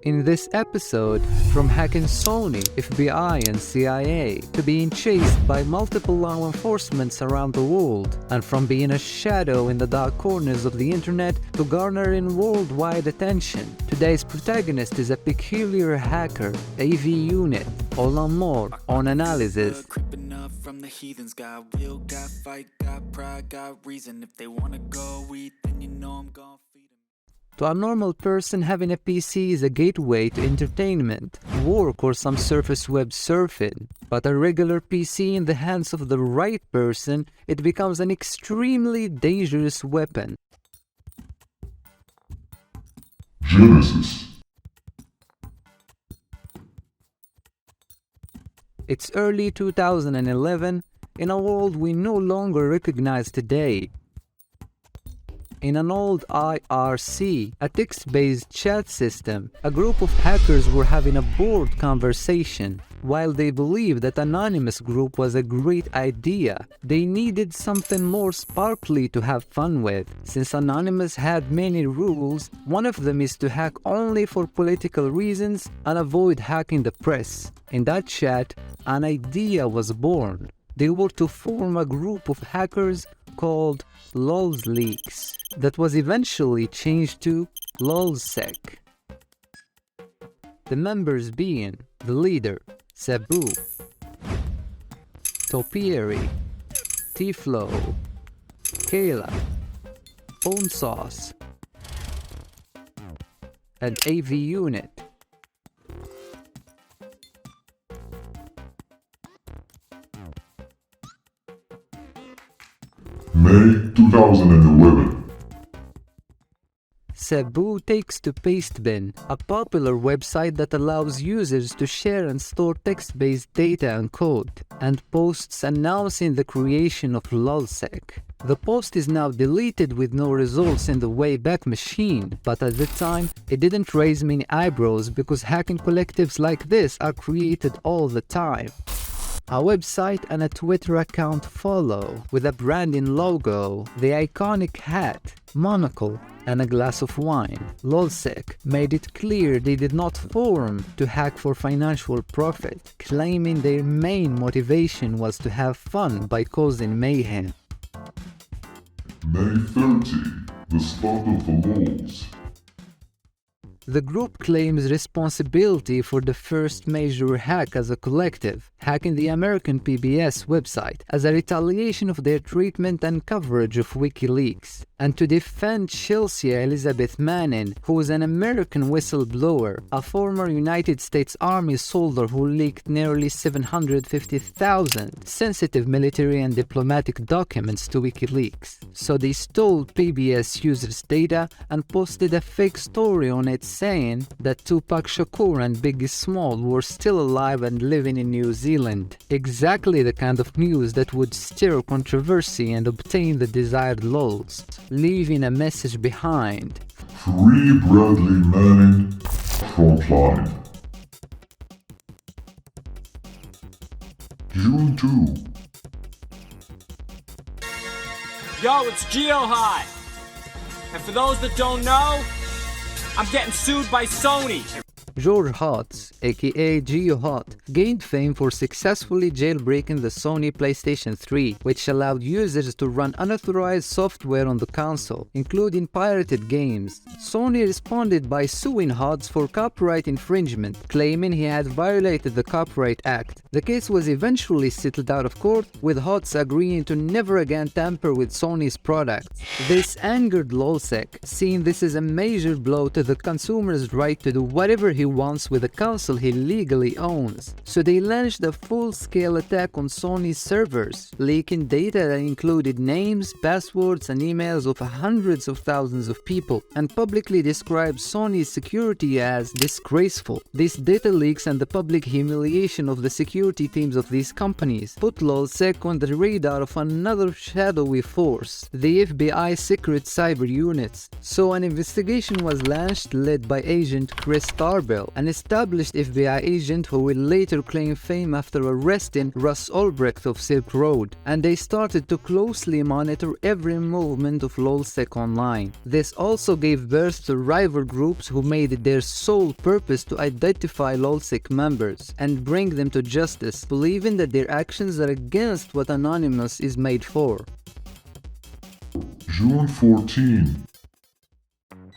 In this episode, from hacking Sony, FBI and CIA to being chased by multiple law enforcements around the world, and from being a shadow in the dark corners of the internet to garnering worldwide attention, today's protagonist is a peculiar hacker, Avunit. All and more on Analysis. From the heathens, got will, got fight, got pride, got reason. If they wanna go eat, then you know I'm gonna feed them. To a normal person, having a PC is a gateway to entertainment, work or some surface web surfing. But a regular PC in the hands of the right person, it becomes an extremely dangerous weapon. Genesis. It's early 2011, in a world we no longer recognize today. In an old IRC, a text-based chat system, a group of hackers were having a bored conversation. While they believed that anonymous group was a great idea, they needed something more sparkly to have fun with. Since anonymous had many rules, one of them is to hack only for political reasons and avoid hacking the press. In that chat, an idea was born. They were to form a group of hackers called LulzLeaks that was eventually changed to LulzSec. The members being the leader, Sabu, Topiary, T-Flow, Kayla, Bone Sauce, and Avunit. May 2011. Sabu takes to Pastebin, a popular website that allows users to share and store text-based data and code, and posts announcing the creation of LulzSec. The post is now deleted with no results in the Wayback Machine, but at the time, it didn't raise many eyebrows because hacking collectives like this are created all the time. A website and a Twitter account follow, with a branding logo, the iconic hat, monocle, and a glass of wine. LulzSec made it clear they did not form to hack for financial profit, claiming their main motivation was to have fun by causing mayhem. May 30. The start of the Lulz. The group claims responsibility for the first major hack as a collective, hacking the American PBS website as a retaliation of their treatment and coverage of WikiLeaks, and to defend Chelsea Elizabeth Manning, who is an American whistleblower, a former United States Army soldier who leaked nearly 750,000 sensitive military and diplomatic documents to WikiLeaks. So they stole PBS users' data and posted a fake story on it saying that Tupac Shakur and Biggie Small were still alive and living in New Zealand. Exactly the kind of news that would stir controversy and obtain the desired lulz, leaving a message behind. Free Bradley Manning. Frontline. June 2. Yo, it's Geohot! And for those that don't know, I'm getting sued by Sony. George Hotz, aka GeoHot, gained fame for successfully jailbreaking the Sony PlayStation 3, which allowed users to run unauthorized software on the console, including pirated games. Sony responded by suing Hotz for copyright infringement, claiming he had violated the Copyright Act. The case was eventually settled out of court, with Hotz agreeing to never again tamper with Sony's products. This angered LulzSec, seeing this as a major blow to the consumer's right to do whatever he wants with a console he legally owns. So they launched a full-scale attack on Sony's servers, leaking data that included names, passwords, and emails of hundreds of thousands of people, and publicly described Sony's security as disgraceful. These data leaks and the public humiliation of the security teams of these companies put LulzSec on the radar of another shadowy force, the FBI secret cyber units. So an investigation was launched led by Agent Chris Tarber, Gabriel, an established FBI agent who will later claim fame after arresting Russ Ulbricht of Silk Road, and they started to closely monitor every movement of LulzSec online. This also gave birth to rival groups who made it their sole purpose to identify LulzSec members and bring them to justice, believing that their actions are against what Anonymous is made for. June 14.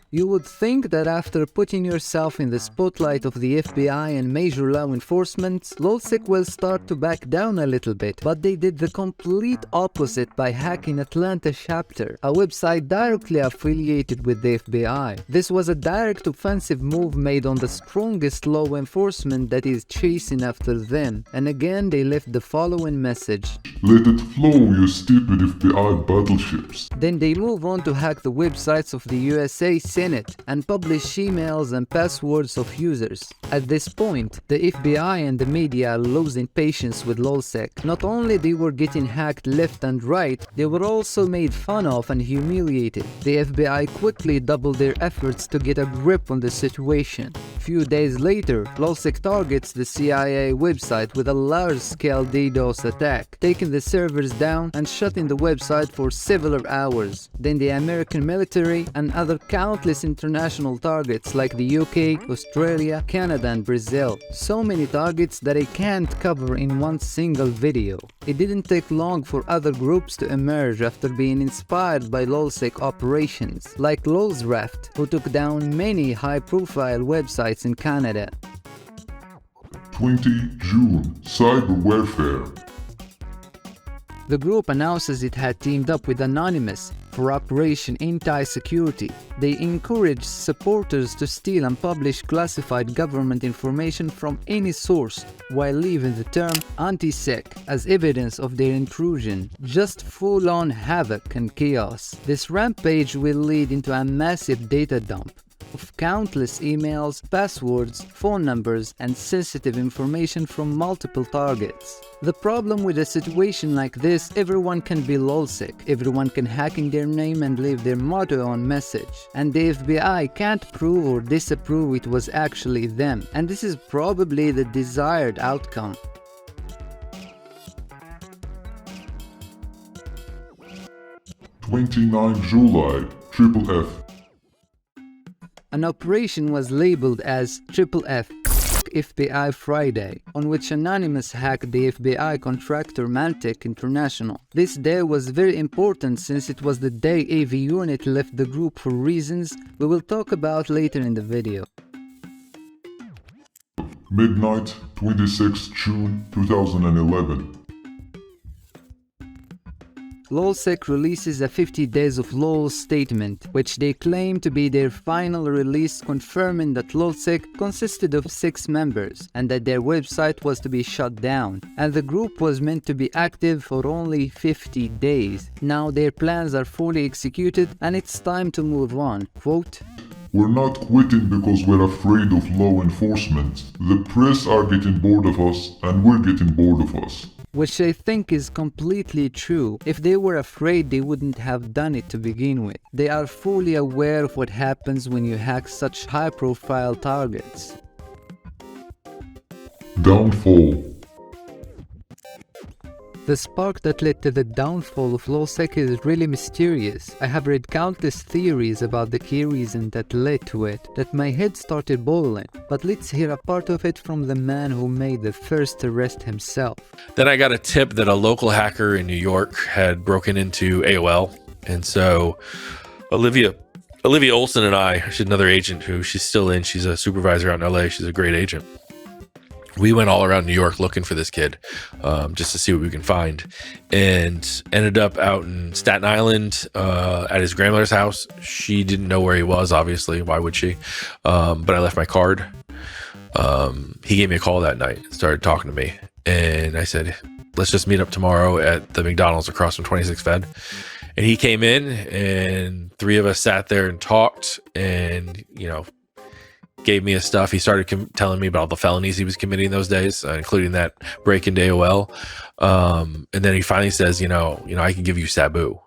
You would think that after putting yourself in the spotlight of the FBI and major law enforcement, LulzSec will start to back down a little bit, but they did the complete opposite by hacking Atlanta Chapter, a website directly affiliated with the FBI. This was a direct offensive move made on the strongest law enforcement that is chasing after them, and again they left the following message: Let it flow, you stupid FBI battleships. Then they move on to hack the websites of the USA Senate and publish emails and passwords of users. At this point, the FBI and the media are losing patience with LulzSec. Not only they were getting hacked left and right, they were also made fun of and humiliated. The FBI quickly doubled their efforts to get a grip on the situation. Few days later, LulzSec targets the CIA website with a large-scale DDoS attack, taking the servers down and shutting the website for several hours. Then the American military and other countless international targets like the UK, Australia, Canada and Brazil. So many targets that I can't cover in one single video. It didn't take long for other groups to emerge after being inspired by LulzSec operations, like LulzRaft, who took down many high-profile websites in Canada. 20 June. Cyber warfare. The group announces it had teamed up with Anonymous for Operation Anti-Security. They encouraged supporters to steal and publish classified government information from any source, while leaving the term anti-sec as evidence of their intrusion. Just full-on havoc and chaos. This rampage will lead into a massive data dump of countless emails, passwords, phone numbers, and sensitive information from multiple targets. The problem with a situation like this, everyone can be LulzSec, everyone can hack in their name and leave their motto on message, and the FBI can't prove or disapprove it was actually them, and this is probably the desired outcome. 29 July. Triple F. An operation was labeled as Triple F FBI Friday, on which Anonymous hacked the FBI contractor Maltech International. This day was very important since it was the day Avunit left the group for reasons we will talk about later in the video. Midnight, 26 June 2011. LulzSec releases a 50 Days of Lulz statement, which they claim to be their final release, confirming that LulzSec consisted of 6 members and that their website was to be shut down, and the group was meant to be active for only 50 days. Now their plans are fully executed and it's time to move on. Quote, We're not quitting because we're afraid of law enforcement. The press are getting bored of us and we're getting bored of us. Which I think is completely true. If they were afraid, they wouldn't have done it to begin with. They are fully aware of what happens when you hack such high-profile targets. Downfall. The spark that led to the downfall of LulzSec is really mysterious. I have read countless theories about the key reason that led to it, that my head started boiling. But let's hear a part of it from the man who made the first arrest himself. Then I got a tip that a local hacker in New York had broken into AOL. And so Olivia Olson and I, she's another agent who she's still in. She's a supervisor out in LA. She's a great agent. We went all around New York looking for this kid, just to see what we can find, and ended up out in Staten Island at his grandmother's house. She didn't know where he was, obviously. Why would she? But I left my card. He gave me a call that night, started talking to me, and I said, let's just meet up tomorrow at the McDonald's across from 26 Fed. And he came in, and 3 of us sat there and talked, and, you know, gave me his stuff. He started telling me about all the felonies he was committing those days, including that break into AOL. And then he finally says, you know, I can give you Sabu.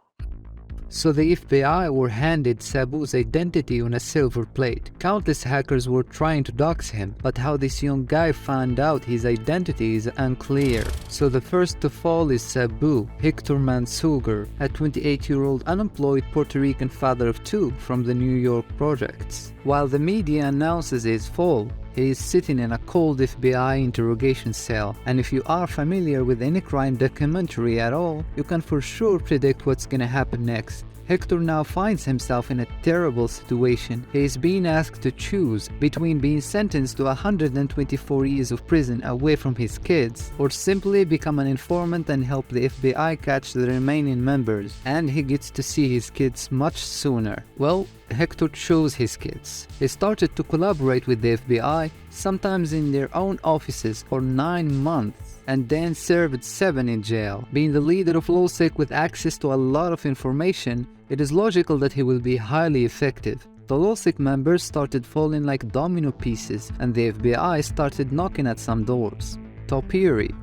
So the FBI were handed Sabu's identity on a silver plate. Countless hackers were trying to dox him, but how this young guy found out his identity is unclear. So the first to fall is Sabu, Hector Mansugar, a 28-year-old unemployed Puerto Rican father of two from the New York projects. While the media announces his fall, he is sitting in a cold FBI interrogation cell, and if you are familiar with any crime documentary at all, you can for sure predict what's gonna happen next. Hector now finds himself in a terrible situation. He is being asked to choose between being sentenced to 124 years of prison away from his kids, or simply become an informant and help the FBI catch the remaining members, and he gets to see his kids much sooner. Well, Hector chose his kids. He started to collaborate with the FBI, sometimes in their own offices, for 9 months, and then served 7 in jail. Being the leader of LulzSec with access to a lot of information, it is logical that he will be highly effective. The LulzSec members started falling like domino pieces, and the FBI started knocking at some doors. Topiary.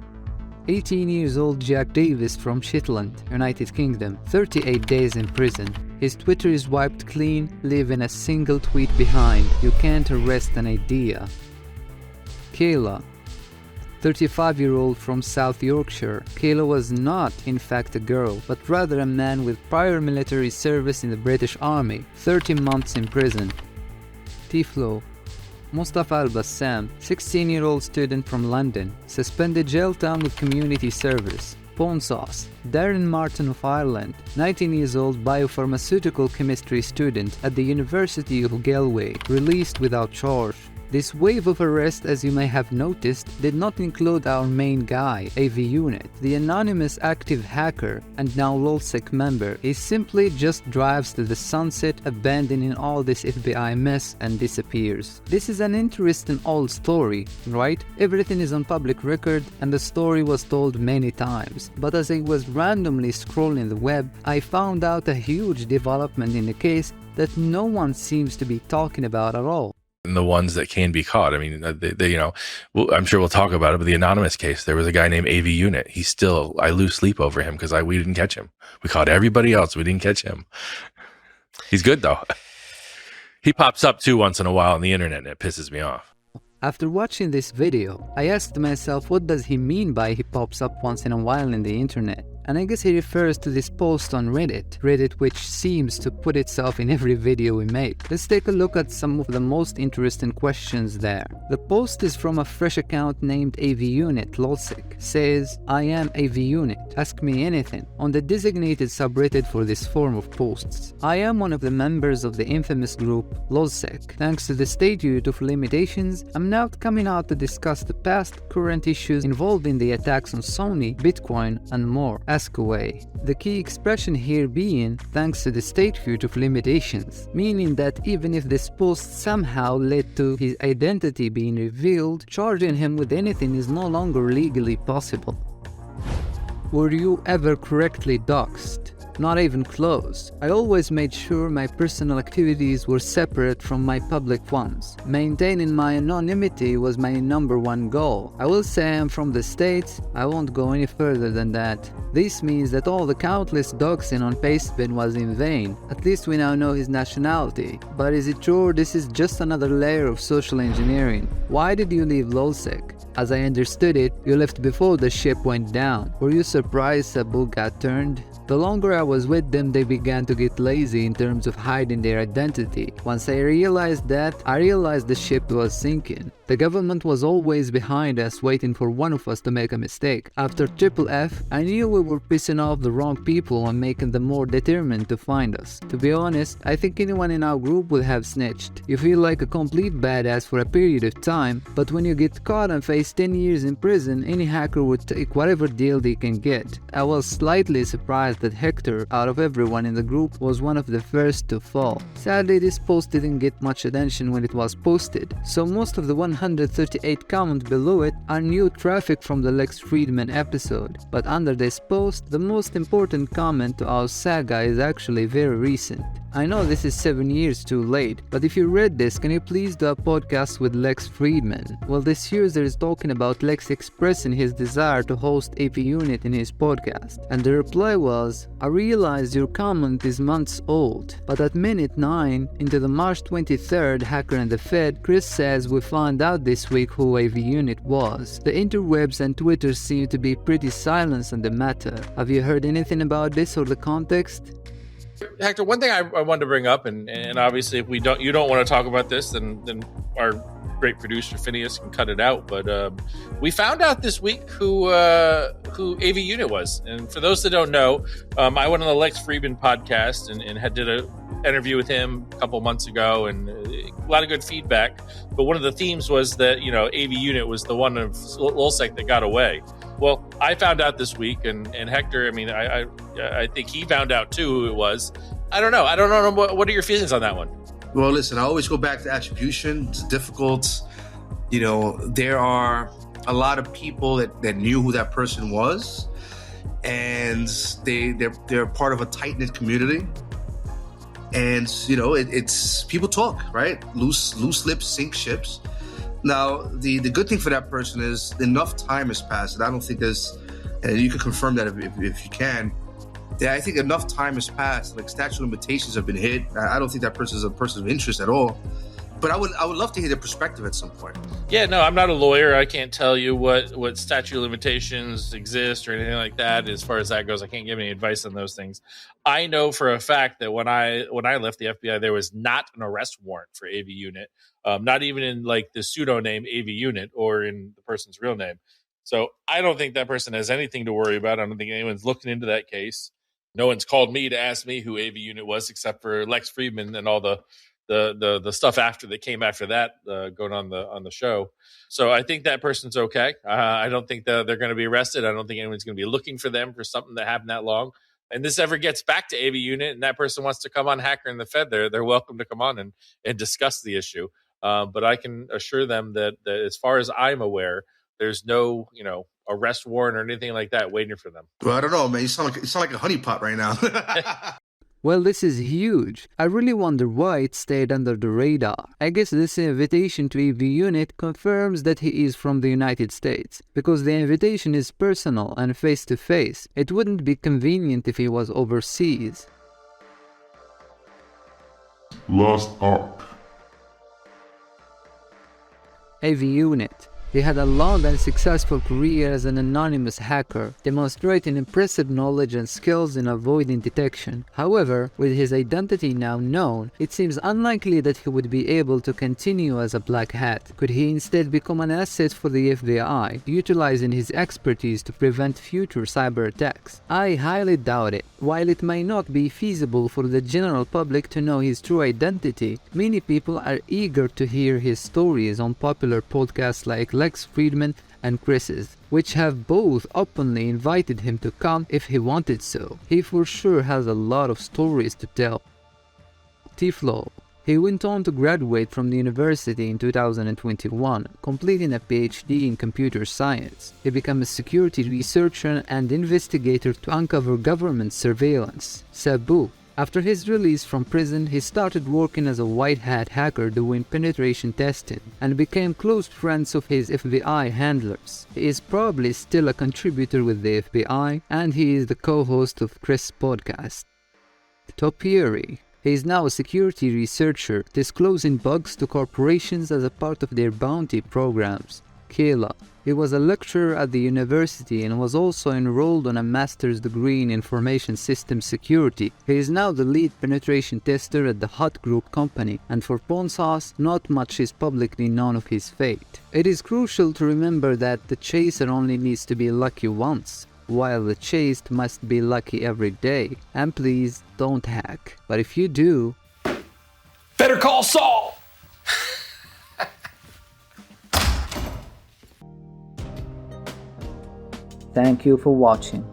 18 years old Jack Davis from Shetland, United Kingdom, 38 days in prison. His Twitter is wiped clean, leaving a single tweet behind. You can't arrest an idea. Kayla, 35-year-old from South Yorkshire. Kayla was not, in fact, a girl, but rather a man with prior military service in the British Army, 30 months in prison. Tiflo, Mustafa Al-Bassam, 16-year-old student from London, suspended jail time with community service. Pawn Sauce, Darren Martin of Ireland, 19 years old biopharmaceutical chemistry student at the University of Galway, released without charge. This wave of arrests, as you may have noticed, did not include our main guy, Avunit, the anonymous active hacker and now LulzSec member. He simply just drives to the sunset, abandoning all this FBI mess, and disappears. This is an interesting old story, right? Everything is on public record and the story was told many times. But as I was randomly scrolling the web, I found out a huge development in the case that no one seems to be talking about at all. And the ones that can be caught. I mean, they I'm sure we'll talk about it, but the anonymous case, there was a guy named Avunit. He's still, I lose sleep over him because we didn't catch him. We caught everybody else. We didn't catch him. He's good though. He pops up too once in a while on the internet and it pisses me off. After watching this video, I asked myself, what does he mean by he pops up once in a while in the internet? And I guess he refers to this post on Reddit which seems to put itself in every video we make. Let's take a look at some of the most interesting questions there. The post is from a fresh account named Avunit LulzSec. Says, I am Avunit, ask me anything, on the designated subreddit for this form of posts. I am one of the members of the infamous group LulzSec. Thanks to the statute of limitations, I'm now coming out to discuss the past, current issues involved in the attacks on Sony, Bitcoin, and more. Ask away. The key expression here being, thanks to the statute of limitations, meaning that even if this post somehow led to his identity being revealed, charging him with anything is no longer legally possible. Were you ever correctly doxed? Not even close. I always made sure my personal activities were separate from my public ones. Maintaining my anonymity was my #1 goal. I will say I'm from the States, I won't go any further than that. This means that all the countless doxing on Pastebin was in vain. At least we now know his nationality. But is it true, or this is just another layer of social engineering? Why did you leave LulzSec? As I understood it, you left before the ship went down. Were you surprised Sabu got turned? The longer I was with them, they began to get lazy in terms of hiding their identity. Once I realized that, I realized the ship was sinking. The government was always behind us, waiting for one of us to make a mistake. After Triple F, I knew we were pissing off the wrong people and making them more determined to find us. To be honest, I think anyone in our group would have snitched. You feel like a complete badass for a period of time, but when you get caught and face 10 years in prison, any hacker would take whatever deal they can get. I was slightly surprised that Hector, out of everyone in the group, was one of the first to fall. Sadly, this post didn't get much attention when it was posted, so most of the 138 comments below it are new traffic from the Lex Friedman episode. But under this post, the most important comment to our saga is actually very recent. I know this is 7 years too late, but if you read this, can you please do a podcast with Lex Friedman? Well, this user is talking about Lex expressing his desire to host Avunit in his podcast, and the reply was, I realize your comment is months old, but at minute 9 into the March 23rd Hacker and the Fed, Chris says we found out this week who Avunit was. The interwebs and Twitter seem to be pretty silent on the matter. Have you heard anything about this or the context? Hector, one thing I wanted to bring up, and obviously if you don't want to talk about this, then our great producer Phineas can cut it out. But we found out this week who Avunit was, and for those that don't know, I went on the Lex Friedman podcast and did an interview with him a couple months ago, and a lot of good feedback. But one of the themes was that Avunit was the one of LulzSec that got away. Well, I found out this week, and Hector, I mean, I think he found out too who it was. I don't know. What are your feelings on that one? Well, listen, I always go back to attribution. It's difficult. There are a lot of people that knew who that person was, and they're part of a tight-knit community. And, it's people talk, right? Loose lips sink ships. Now, the good thing for that person is enough time has passed, and I don't think there's, and you can confirm that if you can, that I think enough time has passed, like statute of limitations have been hit. I don't think that person is a person of interest at all. But I would love to hear their perspective at some point. Yeah, no, I'm not a lawyer. I can't tell you what statute of limitations exist or anything like that. As far as that goes, I can't give any advice on those things. I know for a fact that when I left the FBI, there was not an arrest warrant for Avunit, not even in like the pseudonym Avunit or in the person's real name. So I don't think that person has anything to worry about. I don't think anyone's looking into that case. No one's called me to ask me who Avunit was, except for Lex Friedman and all the stuff that came after that going on the show. So I think that person's okay. I don't think that they're going to be arrested. I don't think anyone's going to be looking for them for something that happened that long. And this ever gets back to Avunit and that person wants to come on Hacker and the Fed, they're welcome to come on and discuss the issue. But I can assure them that as far as I'm aware, there's no arrest warrant or anything like that waiting for them. Well, I don't know, man. You sound like a honeypot right now. Well, this is huge. I really wonder why it stayed under the radar. I guess this invitation to Avunit confirms that he is from the United States, because the invitation is personal and face-to-face. It wouldn't be convenient if he was overseas. Last arc. Avunit. He had a long and successful career as an anonymous hacker, demonstrating impressive knowledge and skills in avoiding detection. However, with his identity now known, it seems unlikely that he would be able to continue as a black hat. Could he instead become an asset for the FBI, utilizing his expertise to prevent future cyber attacks? I highly doubt it. While it may not be feasible for the general public to know his true identity, many people are eager to hear his stories on popular podcasts like Lex Friedman and Chris's, which have both openly invited him to come if he wanted so. He for sure has a lot of stories to tell. Tiflo. He went on to graduate from the university in 2021, completing a PhD in computer science. He became a security researcher and investigator to uncover government surveillance. Sabu. After his release from prison, he started working as a white hat hacker doing penetration testing and became close friends of his FBI handlers. He is probably still a contributor with the FBI, and he is the co-host of Chris' podcast. Topiary. He is now a security researcher, disclosing bugs to corporations as a part of their bounty programs. Kayla. He was a lecturer at the university and was also enrolled on a master's degree in information systems security. He is now the lead penetration tester at the Hut Group company, and for Ponsas, not much is publicly known of his fate. It is crucial to remember that the chaser only needs to be lucky once, while the chased must be lucky every day. And please, don't hack. But if you do... Better call Saul! Thank you for watching.